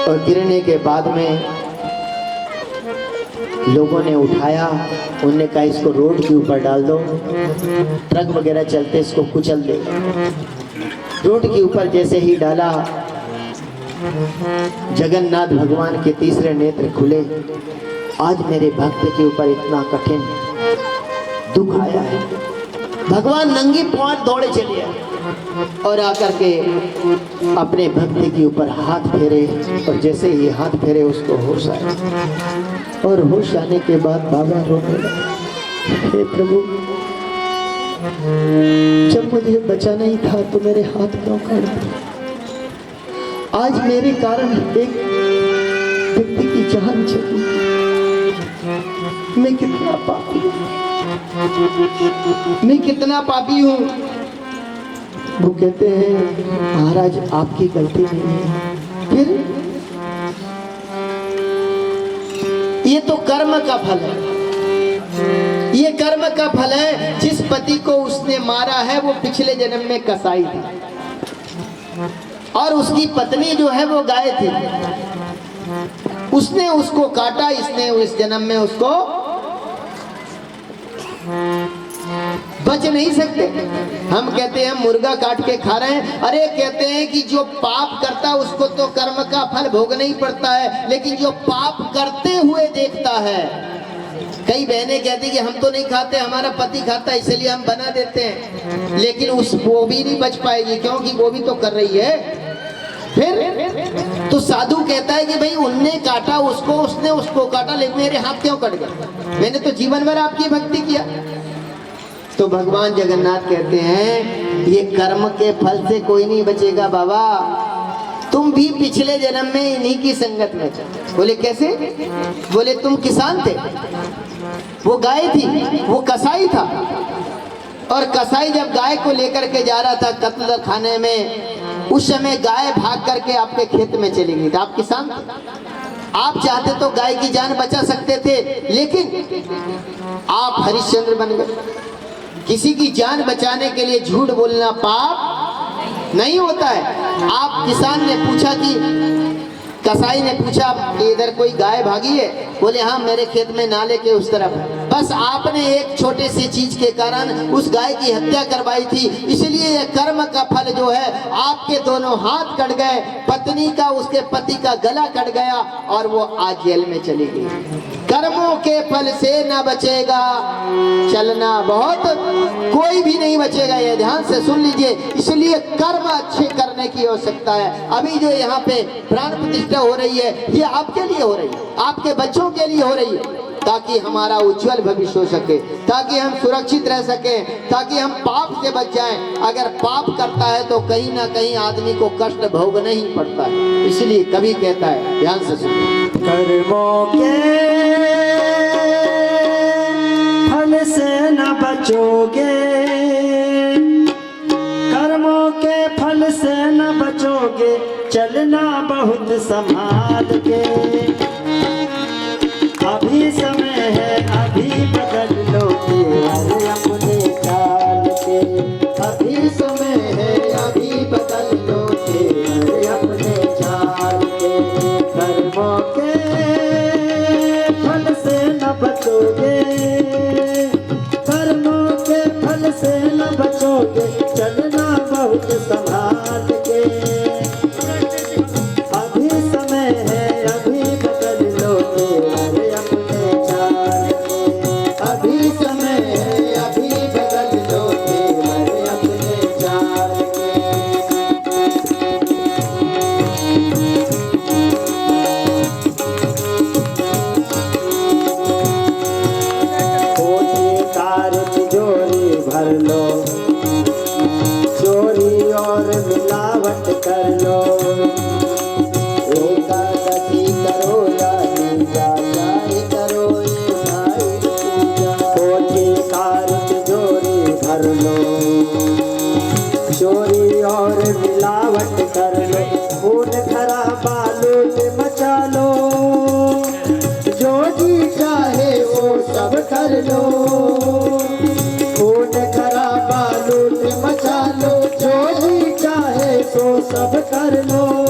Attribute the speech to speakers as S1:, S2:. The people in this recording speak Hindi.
S1: और गिरने के बाद में लोगों ने उठाया, उनने कहा इसको रोड के ऊपर डाल दो, ट्रक वगैरह चलते इसको कुचल दे। रोड के ऊपर जैसे ही डाला, जगन्नाथ भगवान के तीसरे नेत्र खुले। आज मेरे भक्त के ऊपर इतना कठिन दुख आया है। भगवान नंगी पांव दौड़े चले आए और आकर के अपने भक्त के ऊपर हाथ फेरे, और जैसे ही हाथ फेरे उसको होश आया। और होश आने के बाद बाबा रोने लगे, हे प्रभु, जब मुझे बचाना ही था तो मेरे हाथ क्यों काट दिए? आज मेरे कारण एक व्यक्ति की जान चली। मैं कितना पापी हूँ, मैं कितना पापी हूँ। वो कहते हैं महाराज आपकी गलती नहीं है। फिर ये तो कर्म का फल है, ये कर्म का फल है। जिस पति को उसने मारा है वो पिछले जन्म में कसाई थी, और उसकी पत्नी जो है वो गाय थी। उसने उसको काटा, इसने इस जन्म में उसको बच नहीं सकते। हम कहते हैं मुर्गा काट के खा रहे हैं। अरे कहते हैं कि जो पाप करता है उसको तो कर्म का फल भोगना ही पड़ता है, लेकिन जो पाप करते हुए देखता है। कई बहनें कहती कि हम तो नहीं खाते, हमारा पति खाता है इसलिए हम बना देते हैं, लेकिन वो भी नहीं बच पाएगी क्योंकि वो भी तो कर रही है। फिर तो साधु कहता है कि भाई उनने काटा उसको, उसने उसको काटा, लेकिन मेरे हाथ क्यों कट गए? मैंने तो जीवन भर आपकी भक्ति किया। तो भगवान जगन्नाथ कहते हैं ये कर्म के फल से कोई नहीं बचेगा बाबा, तुम भी पिछले जन्म में इन्हीं की संगत में चले। बोले कैसे? बोले तुम किसान थे, वो गाय थी, वो कसाई था। और कसाई जब गाय को लेकर के जा रहा था कत्ल खाने में, उस समय गाय भाग करके आपके खेत में चली गई थी। आप किसान थे, आप चाहते तो गाय की जान बचा सकते थे, लेकिन आप हरिश्चंद्र बन गए। किसी की जान बचाने के लिए झूठ बोलना पाप नहीं होता है। आप किसान ने पूछा कि कसाई ने पूछा इधर कोई गाय भागी है? बोले हाँ, मेरे खेत में नाले के उस तरफ। बस आपने एक छोटे सी चीज के कारण उस गाय की हत्या करवाई थी, इसलिए ये कर्म का फल जो है आपके दोनों हाथ कट गए, पत्नी का उसके पति का गला कट गया और वो आज जेल में चली गई। कर्मों के फल से न बचेगा चलना बहुत, कोई भी नहीं बचेगा। ये ध्यान से सुन लीजिए। इसलिए कर्म अच्छे करने की आवश्यकता है। अभी जो यहाँ पे प्राण प्रतिष्ठा हो रही है, ये आपके लिए हो रही है, आपके बच्चों के लिए हो रही है, ताकि हमारा उज्जवल भविष्य हो सके, ताकि हम सुरक्षित रह सके, ताकि हम पाप से बच जाएं। अगर पाप करता है तो कहीं ना कहीं आदमी को कष्ट भोगना ही पड़ता है। इसलिए कभी कहता है, ध्यान से सुनिए, कर्मों के फल से न बचोगे, कर्मों के फल से न बचोगे, चलना बहुत संभाल के। अभी समय है, अभी बदल लो अरे अपने चाल के। अभी समय है, अभी बदल लो अरे अपने चाल के। कर्मों के फल से न बचोगे, कर्मों के फल से न बचोगे, चलना बहुत संभाल के। अभी समय है, अभी बदल लो अरे अपने चाल के। अभी समय है, अभी बदल लो अरे अपने चाल के। कोठी कार तिजोरी भर लो, चोरी और मिलावट कर लो। एकादशी करो या पूजा, चाहे करो ये भाई पूजा। कोठी कार तिजोरी भर लो, चोरी और मिलावट कर लो। खून खराबा लूट मचा लो, जो जी चाहे वो सब कर लो। खून खराबा लूट मचा लो, जो जी चाहे सो सब कर लो।